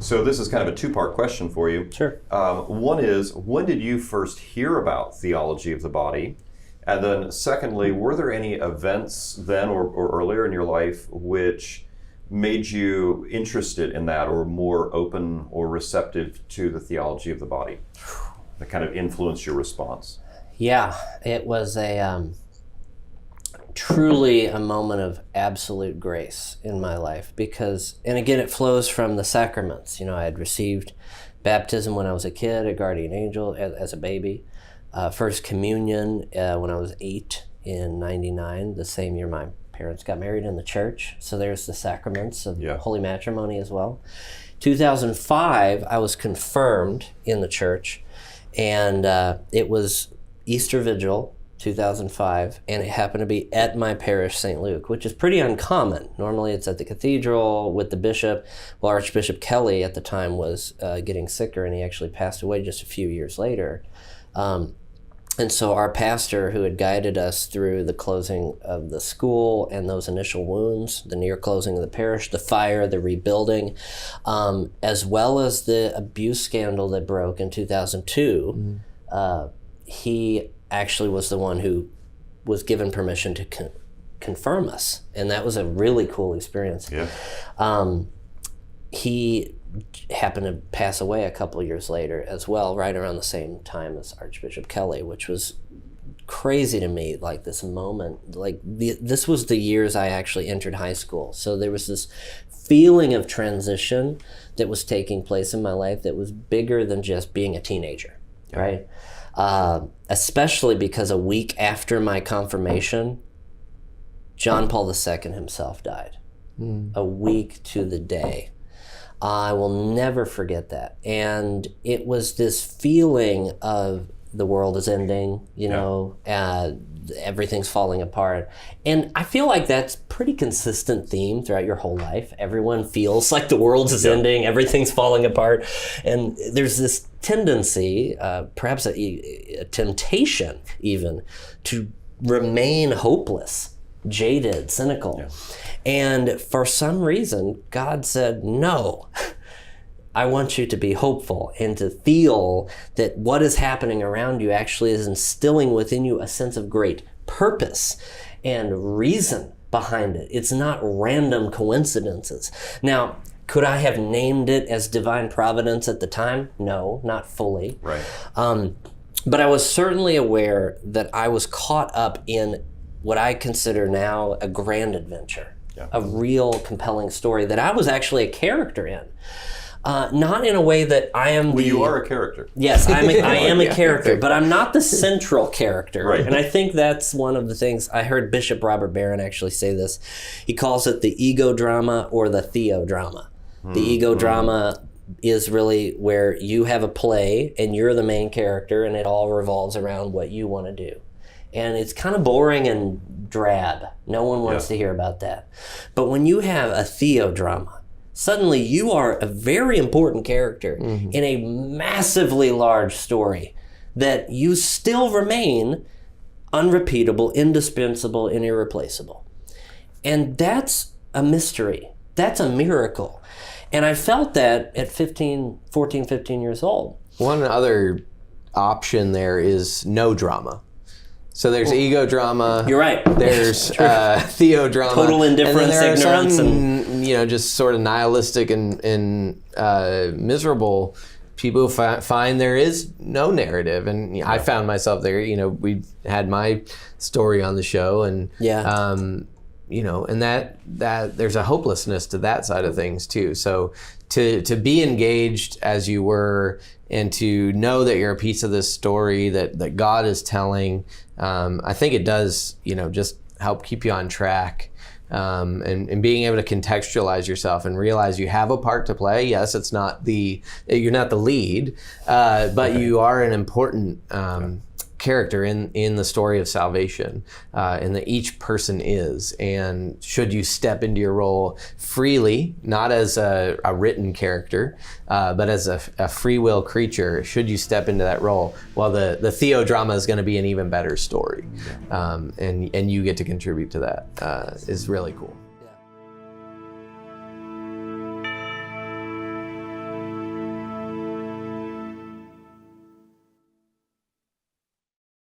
So this is kind of a two-part question for you. Sure. One is, when did you first hear about theology of the body? And then secondly, were there any events then or earlier in your life which made you interested in that or more open or receptive to the theology of the body that kind of influenced your response? Yeah, it was truly a moment of absolute grace in my life because, and again, it flows from the sacraments. I had received baptism when I was a kid, a guardian angel as a baby, First Communion when I was 8 in 99, the same year my parents got married in the church. So there's the sacraments of holy matrimony as well. 2005, I was confirmed in the church, and it was Easter Vigil, 2005, and it happened to be at my parish, St. Luke, which is pretty uncommon. Normally it's at the cathedral with the bishop. Well, Archbishop Kelly at the time was getting sicker, and he actually passed away just a few years later. And so our pastor, who had guided us through the closing of the school and those initial wounds, the near closing of the parish, the fire, the rebuilding, as well as the abuse scandal that broke in 2002, he actually was the one who was given permission to confirm us. And that was a really cool experience. Yeah. He happened to pass away a couple of years later as well, right around the same time as Archbishop Kelly, which was crazy to me, like this moment. This was the years I actually entered high school. So there was this feeling of transition that was taking place in my life that was bigger than just being a teenager, right? Especially because a week after my confirmation, John Paul II himself died. A week to the day. I will never forget that. And it was this feeling of the world is ending, everything's falling apart. And I feel like that's pretty consistent theme throughout your whole life. Everyone feels like the world is ending, everything's falling apart. And there's this tendency, perhaps a temptation even, to remain hopeless, jaded, cynical. Yeah. And for some reason, God said, no, I want you to be hopeful and to feel that what is happening around you actually is instilling within you a sense of great purpose and reason behind it. It's not random coincidences. Now, could I have named it as divine providence at the time? No, not fully. Right. But I was certainly aware that I was caught up in what I consider now a grand adventure. Yeah. A real compelling story that I was actually a character in. Not in a way that I am you are a character. Yes, I am a character, but I'm not the central character. Right. And I think that's one of the things, I heard Bishop Robert Barron actually say this. He calls it the ego drama or the Theo drama. The ego drama is really where you have a play and you're the main character and it all revolves around what you want to do. And it's kind of boring and drab. No one wants to hear about that. But when you have a Theo drama, suddenly you are a very important character in a massively large story that you still remain unrepeatable, indispensable, and irreplaceable. And that's a mystery. That's a miracle. And I felt that at 15 years old. One other option there is no drama. So there's ego drama. You're right. There's Theo drama. Total indifference, ignorance, and just sort of nihilistic and miserable people who find there is no narrative. And I found myself there. We had my story on the show, and and that there's a hopelessness to that side of things too. So to be engaged as you were, and to know that you're a piece of this story that God is telling, I think it does, just help keep you on track, and being able to contextualize yourself and realize you have a part to play. Yes, you're not the lead, but you are an important character in the story of salvation, and that each person is. And should you step into your role freely, not as a written character, but as a free will creature, should you step into that role, well, the Theo drama is going to be an even better story, and you get to contribute to that, is really cool.